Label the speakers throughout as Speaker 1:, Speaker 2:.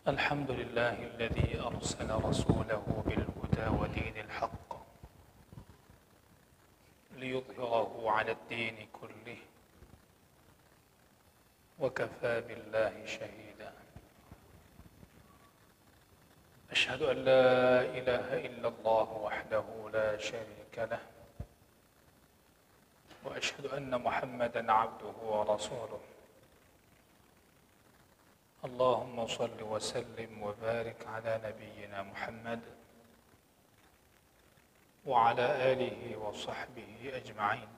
Speaker 1: الحمد لله الذي أرسل رسوله بالهدى ودين الحق ليظهره على الدين كله وكفى بالله شهيدا. أشهد أن لا إله إلا الله وحده لا شريك له، وأشهد أن محمدا عبده ورسوله. اللهم صل وسلم وبارك على نبينا محمد وعلى آله وصحبه أجمعين.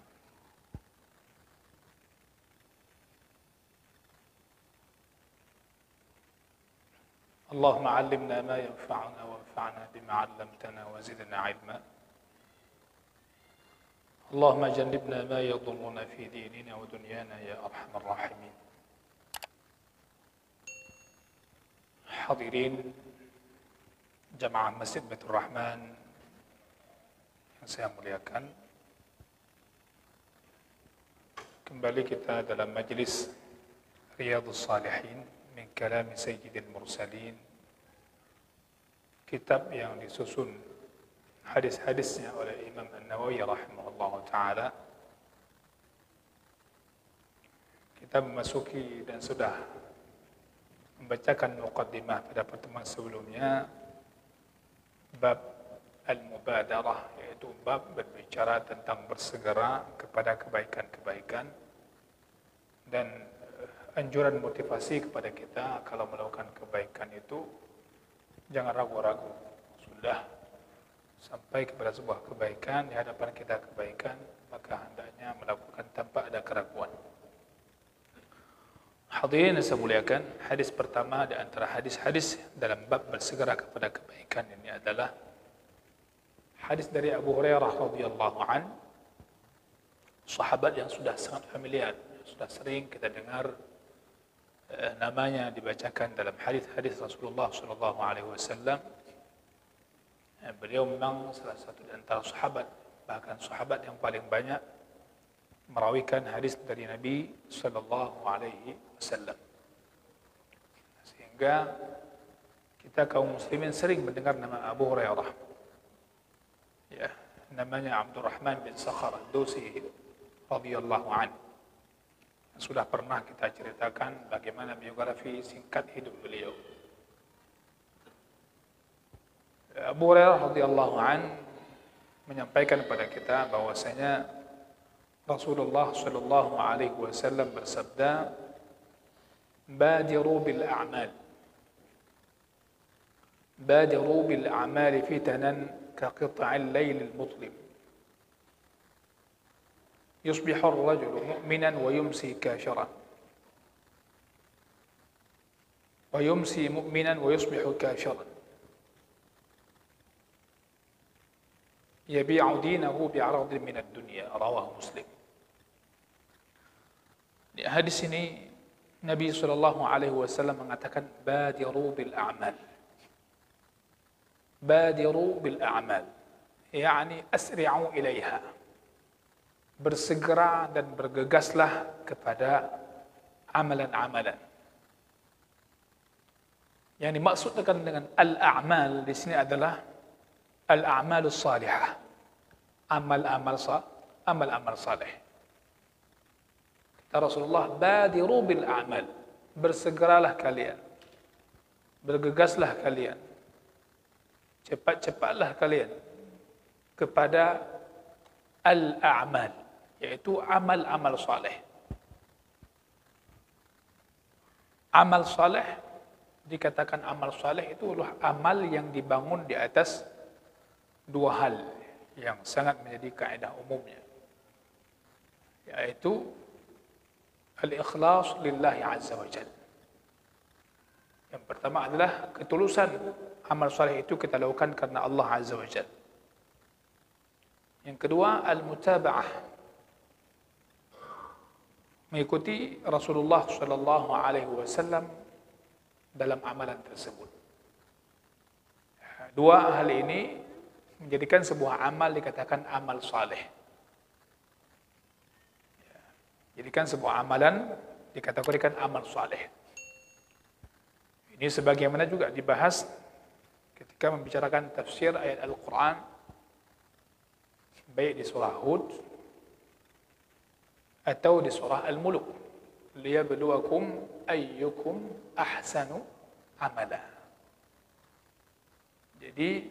Speaker 1: اللهم علمنا ما ينفعنا وانفعنا بما علمتنا وزدنا علما. اللهم جنبنا ما يضرنا في ديننا ودنيانا يا أرحم الراحمين. Hadirin jamaah Masjid Baitur Rahman yang saya muliakan, kembali kita dalam majlis Riyadhus Salihin min kalami Sayyidil Mursalin, kitab yang disusun hadis-hadisnya oleh Imam An-Nawawi rahimahullah ta'ala. Kita memasuki dan sudah membacakan muqaddimah pada pertemuan sebelumnya, bab al-mubadarah, yaitu bab berbicara tentang bersegera kepada kebaikan-kebaikan dan anjuran motivasi kepada kita kalau melakukan kebaikan itu jangan ragu-ragu. Sudah sampai kepada sebuah kebaikan, di hadapan kita kebaikan, maka hendaknya melakukan tanpa ada keraguan. Hadirin yang saya muliakan, hadis pertama di antara hadis-hadis dalam bab bersegera kepada kebaikan ini adalah hadis dari Abu Hurairah radhiyallahu an, sahabat yang sudah sangat familiar, sudah sering kita dengar namanya dibacakan dalam hadis-hadis Rasulullah sallallahu alaihi wasallam. Beliau memang salah satu di antara sahabat, bahkan sahabat yang paling banyak merawikan hadis dari Nabi sallallahu alaihi wasallam. Sehingga kita kaum muslimin sering mendengar nama Abu Hurairah. Ya, namanya Abdurrahman bin Sakhar Ad-Dawsi radhiyallahu anhu. Sudah pernah kita ceritakan bagaimana biografi singkat hidup beliau. Abu Hurairah radhiyallahu anhu menyampaikan kepada kita bahwasanya Rasulullah sallallahu alaihi wasallam bersabda, "Badiru bil a'mal. Badiru bil a'mal fitanan ka qit'il layl al-mutlim. Yusbihu ar-rajulu mu'minan wa yumsi kafiran. Wa yumsi mu'minan wa yusbihu kafiran. Yabi'u dinahu bi'aradin min ad-dunya." Rawahu Muslim. Di hadis ini Nabi sallallahu alaihi wasallam mengatakan badiru bil a'mal. Badiru bil a'mal, yakni asri'u ilaiha. Bersegera dan bergegaslah kepada amalan-amalan. Yang dimaksudkan dengan al-a'mal di sini adalah al-a'malus salihah. Amal-amal saleh. Kata Rasulullah, badiru bil a'mal. Bersegeralah kalian. Bergegaslah kalian. Cepat-cepatlah kalian kepada al-a'mal, yaitu amal-amal saleh. Amal saleh, dikatakan amal saleh itu adalah amal yang dibangun di atas dua hal yang sangat menjadi kaidah umumnya, yaitu al-ikhlas lillahi azza wa jalla. Yang pertama adalah ketulusan. Amal saleh itu kita lakukan karena Allah azza wa jalla. Yang kedua, al-mutaba'ah, mengikuti Rasulullah sallallahu alaihi wasallam dalam amalan tersebut. Dua hal ini menjadikan sebuah amal dikatakan amal saleh. Jadikan sebuah amalan dikategorikan amal saleh. Ini sebagaimana juga dibahas ketika membicarakan tafsir ayat Al-Quran, baik di surah Hud atau di surah Al-Mulk. Liyabluwakum ayyukum ahsanu amala. Jadi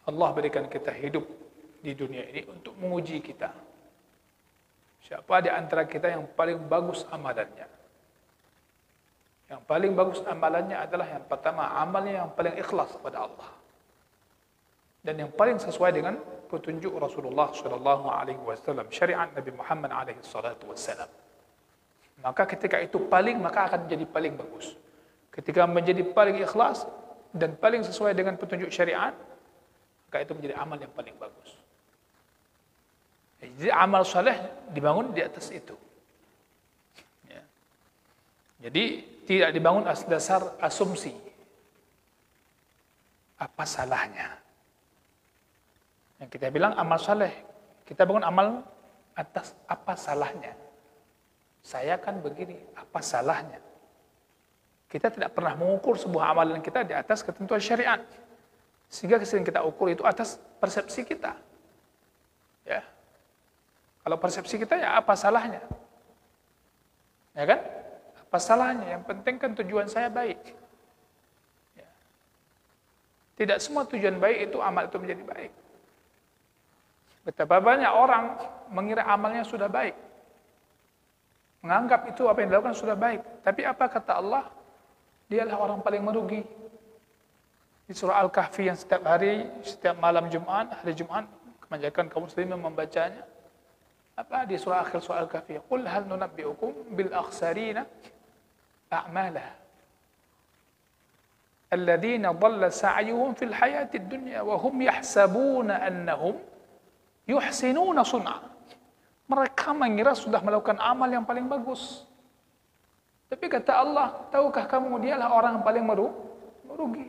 Speaker 1: Allah berikan kita hidup di dunia ini untuk menguji kita. Siapa di antara kita yang paling bagus amalannya? Yang paling bagus amalannya adalah yang pertama, amalnya yang paling ikhlas kepada Allah. Dan yang paling sesuai dengan petunjuk Rasulullah SAW, syariat Nabi Muhammad SAW. Maka ketika itu paling, maka akan menjadi paling bagus. Ketika menjadi paling ikhlas dan paling sesuai dengan petunjuk syariat, maka itu menjadi amal yang paling bagus. Jadi amal saleh dibangun di atas itu. Ya. Jadi tidak dibangun atas dasar asumsi. Apa salahnya? Yang kita bilang amal saleh, kita bangun amal atas apa salahnya. Saya kan begini, apa salahnya? Kita tidak pernah mengukur sebuah amalan kita di atas ketentuan syariat. Sehingga sering kita ukur itu atas persepsi kita. Ya. Kalau persepsi kita, ya apa salahnya? Ya kan? Apa salahnya? Yang penting kan tujuan saya baik. Ya. Tidak semua tujuan baik itu amal itu menjadi baik. Betapa banyak orang mengira amalnya sudah baik. Menganggap itu apa yang dilakukan sudah baik. Tapi apa kata Allah? Dialah orang paling merugi. Di surah Al-Kahfi yang setiap hari, setiap malam Jumat, hari Jumat, kebanyakan kaum muslimin membacanya. Apa di surah akhir surah Al-Kahfi? Qul hal nunabbi'ukum bil akhsarina a'mala. Alladhina dhalla sa'yuhum fil hayatid dunya wa hum yahsabuna annahum yuhsinuna sun'a. Mereka mengira sudah melakukan amal yang paling bagus. Tapi kata Allah, tahukah kamu dialah orang yang paling merugi.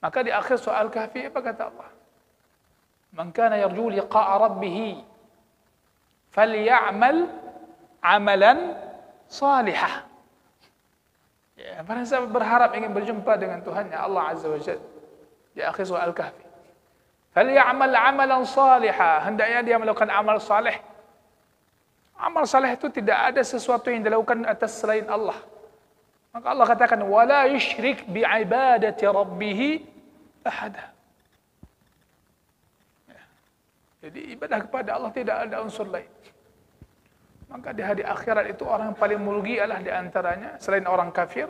Speaker 1: Maka di akhir surah Al-Kahfi apa kata Allah? Man kana yarju liqa'a rabbih falyamal amalan salihah. Ya, para sahabat berharap ingin berjumpa dengan Tuhannya Allah Azza wa Jalla. Di akhir surah Al-Kahfi. Falyamal amalan salihah. Hendaknya dia melakukan amal saleh. Amal saleh itu tidak ada sesuatu yang dilakukan atas selain Allah. Maka Allah katakan wala yusyrik bi'ibadati rabbih ahada. Ya. Jadi ibadah kepada Allah tidak ada unsur lain. Maka di hari akhirat itu orang yang paling merugi adalah di antaranya selain orang kafir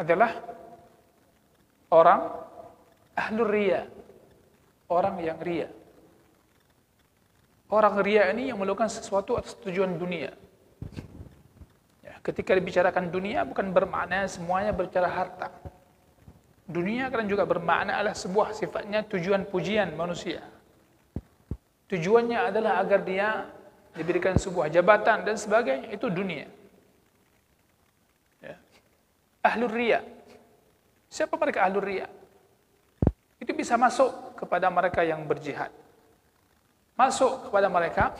Speaker 1: adalah orang ahlur riya. Orang yang riya. Orang riya ini yang melakukan sesuatu atas tujuan dunia. Ya, ketika dibicarakan dunia bukan bermakna semuanya berbicara harta. Dunia kan juga bermakna adalah sebuah sifatnya tujuan pujian manusia. Tujuannya adalah agar dia diberikan sebuah jabatan dan sebagainya, itu dunia. Ya. Ahlur riya. Siapa mereka ahlur riya? Itu bisa masuk kepada mereka yang berjihad. Masuk kepada mereka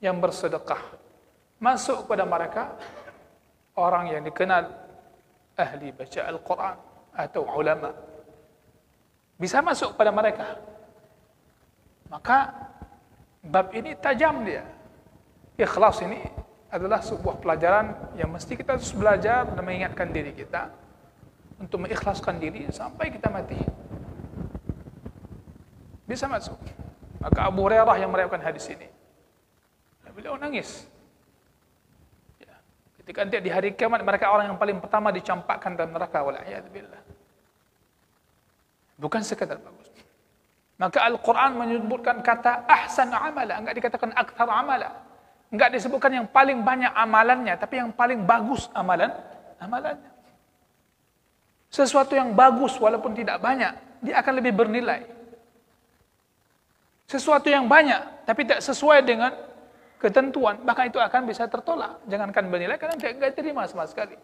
Speaker 1: yang bersedekah. Masuk kepada mereka orang yang dikenal ahli baca Al-Quran atau ulama. Bisa masuk kepada mereka. Maka bab ini tajam dia. Ikhlas ini adalah sebuah pelajaran yang mesti kita harus belajar dan mengingatkan diri kita untuk mengikhlaskan diri sampai kita mati. Bisa masuk. Maka Abu Hurairah yang meriwayatkan hadis ini, beliau nangis. Ya. Ketika nanti di hari kiamat mereka orang yang paling pertama dicampakkan dalam neraka, wal'iyadzubillah. Bukan sekadar bagus. Maka Al-Quran menyebutkan kata ahsan amala, enggak dikatakan akthar amala. Enggak disebutkan yang paling banyak amalannya, tapi yang paling bagus amalannya. Sesuatu yang bagus walaupun tidak banyak, dia akan lebih bernilai. Sesuatu yang banyak, tapi tak sesuai dengan ketentuan, maka itu akan bisa tertolak. Jangankan bernilai, karena tidak terima sama sekali.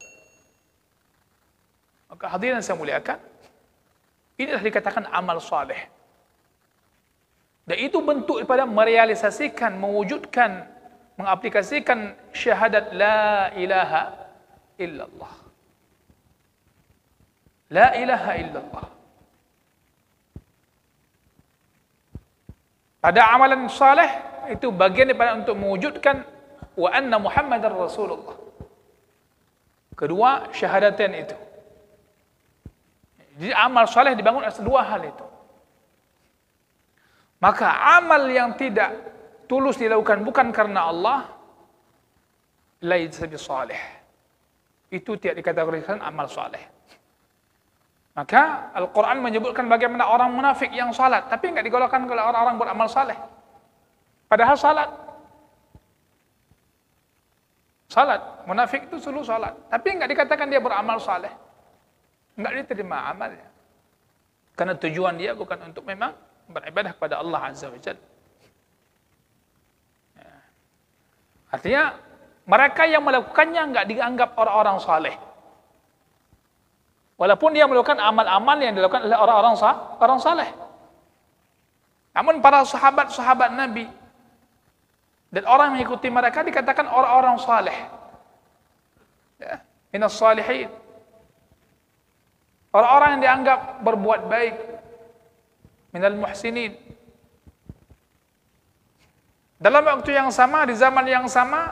Speaker 1: Maka hadirin yang saya muliakan, inilah dikatakan amal saleh. Dan itu bentuk daripada merealisasikan, mewujudkan, mengaplikasikan syahadat la ilaha illallah. La ilaha illallah. Pada amalan saleh itu bagian daripada untuk mewujudkan wa anna Muhammadar Rasulullah. Kedua syahadatain itu. Jadi amal saleh dibangun atas dua hal itu. Maka amal yang tidak tulus dilakukan bukan karena Allah, laisa bisalih. Itu tidak dikategorikan amal saleh. Maka Al-Quran menyebutkan bagaimana orang munafik yang salat, tapi enggak digolongkan oleh orang-orang beramal saleh. Padahal salat, munafik itu selalu salat, tapi enggak dikatakan dia beramal saleh. Enggak diterima amalnya. Karena tujuan dia bukan untuk memang beribadah kepada Allah Azza wa Jalla. Artinya mereka yang melakukannya enggak dianggap orang-orang saleh. Walaupun dia melakukan amal-amal yang dilakukan oleh orang saleh. Namun para sahabat-sahabat Nabi dan orang yang mengikuti mereka dikatakan orang-orang saleh. Ya, minas salihin. Orang-orang yang dianggap berbuat baik, minal muhsinin. Dalam waktu yang sama, di zaman yang sama,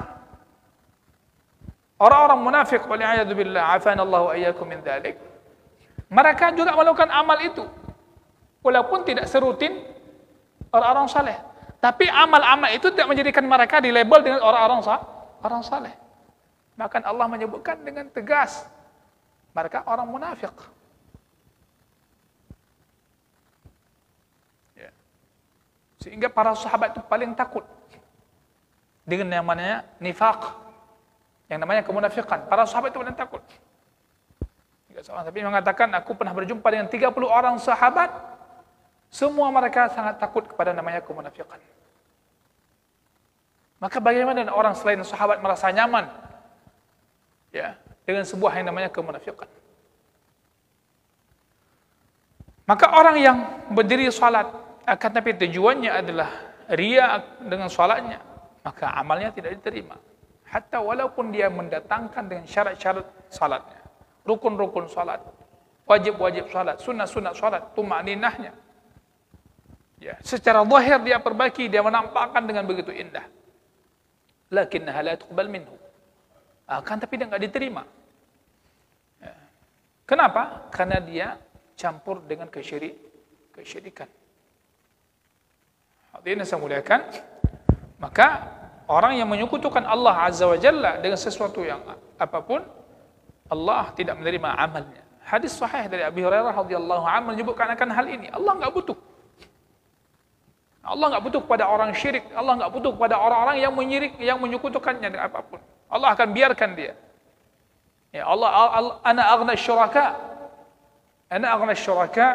Speaker 1: orang-orang munafik, wal'iyadu billah, afanallahu ayyakum min dhalik, mereka juga melakukan amal itu, walaupun tidak serutin orang-orang saleh. Tapi amal-amal itu tidak menjadikan mereka dilabel dengan orang saleh. Bahkan Allah menyebutkan dengan tegas, mereka orang munafik. Sehingga para sahabat itu paling takut dengan yang namanya nifaq, yang namanya kemunafikan. Para sahabat itu paling takut. Seorang sahabat mengatakan, aku pernah berjumpa dengan 30 orang sahabat, semua mereka sangat takut kepada namanya kemunafikan. Maka bagaimana dengan orang selain sahabat merasa nyaman ya dengan sebuah yang namanya kemunafikan? Maka orang yang berdiri salat akan tapi tujuannya adalah riya dengan salatnya, maka amalnya tidak diterima. Hatta walaupun dia mendatangkan dengan syarat-syarat salatnya, rukun-rukun salat, wajib-wajib salat, sunnah-sunnah salat, tumaninahnya. Ya, secara zahir dia perbaiki, dia menampakkan dengan begitu indah. Lakinnaha la tuqbal minhu. Akan tapi dia enggak diterima. Ya. Kenapa? Karena dia campur dengan kesyirikan. Hadirin saya muliakan, maka orang yang menyekutukan Allah Azza wa Jalla dengan sesuatu yang apapun, Allah tidak menerima amalnya. Hadis sahih dari Abi Hurairah radhiyallahu anhu menyebutkan akan hal ini. Allah enggak butuh. Allah enggak butuh kepada orang syirik. Allah enggak butuh kepada orang-orang yang menyirik, yang menyekutukannya dengan apapun. Allah akan biarkan dia. Ya Allah, ana aghna syuraka. Ana aghna syuraka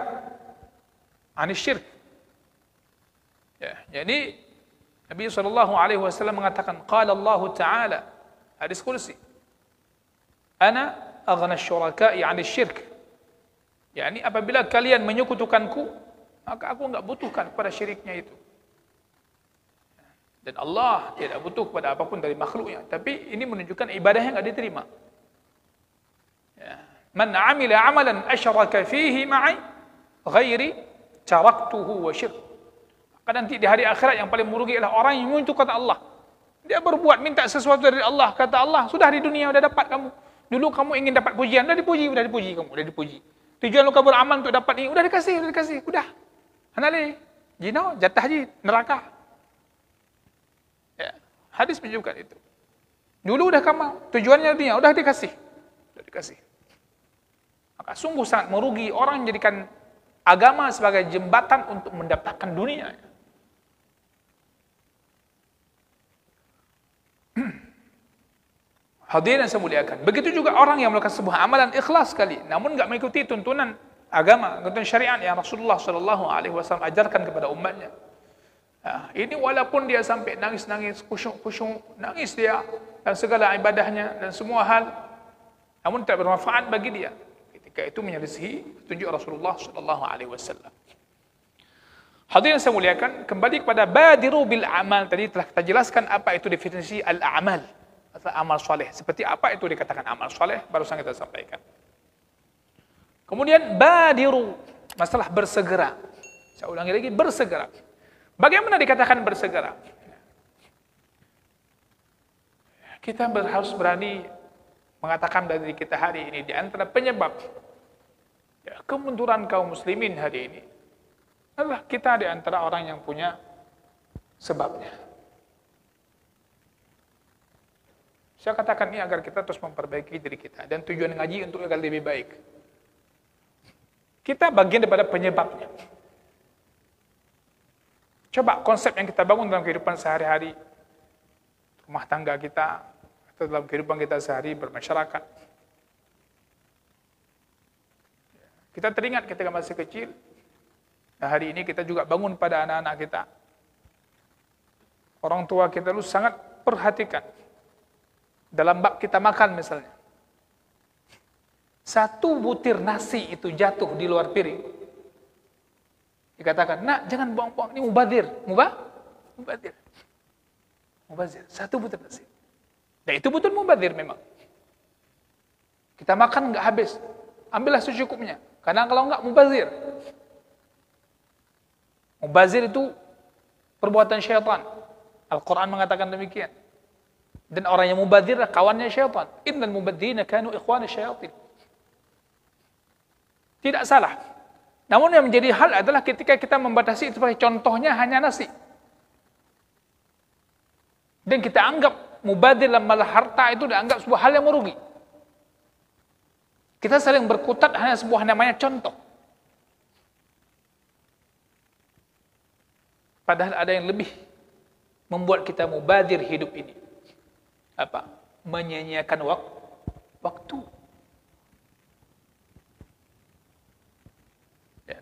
Speaker 1: 'ani syirk. Ya, jadi Nabi SAW mengatakan, qala Allah Ta'ala, hadis kursi, ana aghna syuraka'i 'ani syirk. Yani apabila kalian menyekutukanku, maka aku enggak butuhkan kepada syiriknya itu. Dan Allah tidak butuh kepada apapun dari makhluknya. Tapi ini menunjukkan ibadahnya enggak diterima. Ya. Man 'amila 'amalan asyraka fihi ma'i ghairi taraktuhu wa syirk. Karena nanti di hari akhirat yang paling merugi adalah orang yang menyekutukan Allah. Dia berbuat minta sesuatu dari Allah, kata Allah, sudah di dunia sudah dapat kamu. Dulu kamu ingin dapat pujian, sudah dipuji kamu, sudah dipuji. Tujuan lu kabur amal untuk dapat ini, sudah dikasih, sudah. Hanali, jino, jatah haji, neraka. Ya, hadis menunjukkan itu. Dulu udah kamu, tujuannya dunia, sudah dikasih. Maka sungguh sangat merugi orang menjadikan agama sebagai jembatan untuk mendapatkan dunia. Hadirin yang saya muliakan. Begitu juga orang yang melakukan sebuah amalan ikhlas sekali, namun enggak mengikuti tuntunan agama, tuntunan syariat yang Rasulullah SAW ajarkan kepada umatnya. Ini walaupun dia sampai nangis-nangis, khusyuk, nangis dia dan segala ibadahnya dan semua hal, namun tidak bermanfaat bagi dia. Ketika itu menyelisihi petunjuk Rasulullah SAW. Hadirin saya muliakan, kembali kepada badiru bil amal. Tadi telah kita jelaskan apa itu definisi al-amal, atau amal soleh. Seperti apa itu dikatakan amal soleh, barusan kita sampaikan. Kemudian badiru, masalah bersegera. Saya ulangi lagi, bersegera. Bagaimana dikatakan bersegera? Kita harus berani mengatakan dari kita hari ini, di antara penyebab kemunduran kaum muslimin hari ini adalah kita di antara orang yang punya sebabnya. Saya katakan ini agar kita terus memperbaiki diri kita, dan tujuan ngaji untuk agar lebih baik. Kita bagian daripada penyebabnya. Coba konsep yang kita bangun dalam kehidupan sehari-hari, rumah tangga kita, atau dalam kehidupan kita sehari bermasyarakat. Kita teringat ketika masih kecil, nah hari ini kita juga bangun pada anak-anak kita. Orang tua kita dulu sangat perhatikan dalam bab kita makan misalnya. Satu butir nasi itu jatuh di luar piring, dikatakan, nak jangan buang-buang, ini mubazir. Mubazir. Satu butir nasi. Dan itu betul mubazir memang. Kita makan nggak habis, ambillah secukupnya. Karena kalau nggak mubazir. Mubazir itu perbuatan syaitan. Al-Quran mengatakan demikian. Dan orang yang mubazir kawannya syaitan. Innal mubadzirina kanu ikhwana syayatin. Tidak salah. Namun yang menjadi hal adalah ketika kita membatasi itu, sebagai contohnya hanya nasi. Dan kita anggap mubadzir dalam masalah harta itu dianggap sebuah hal yang merugi. Kita sering berkutat hanya sebuah namanya contoh. Padahal ada yang lebih membuat kita mubadzir hidup ini. Apa? Menyia-nyiakan waktu. Ya.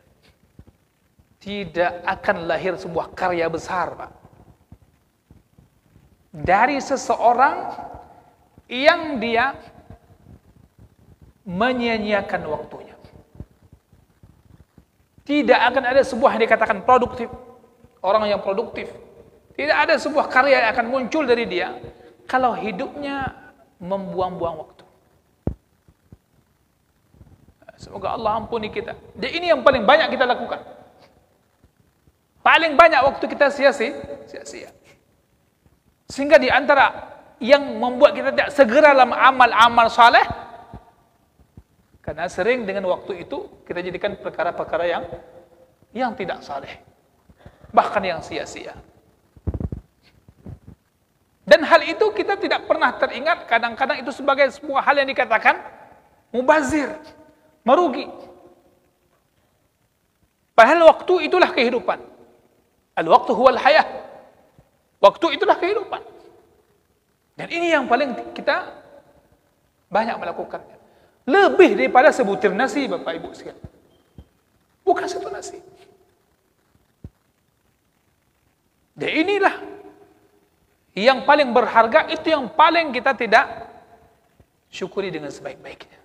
Speaker 1: Tidak akan lahir sebuah karya besar, Pak, dari seseorang yang dia menyia-nyiakan waktunya. Tidak akan ada sebuah yang dikatakan produktif, orang yang produktif. Tidak ada sebuah karya yang akan muncul dari dia kalau hidupnya membuang-buang waktu. Semoga Allah ampuni kita. Dan ini yang paling banyak kita lakukan. Paling banyak waktu kita sia-sia. Sehingga di antara yang membuat kita tidak segera dalam amal-amal saleh, karena sering dengan waktu itu kita jadikan perkara-perkara yang tidak saleh, bahkan yang sia-sia. Dan hal itu kita tidak pernah teringat, kadang-kadang itu sebagai sebuah hal yang dikatakan mubazir, merugi. Padahal waktu itulah kehidupan. Al-waktu huwal hayah. Waktu itulah kehidupan. Dan ini yang paling kita banyak melakukannya. Lebih daripada sebutir nasi, Bapak Ibu sekalian. Bukan satu nasi. Dan inilah yang paling berharga, itu yang paling kita tidak syukuri dengan sebaik-baiknya.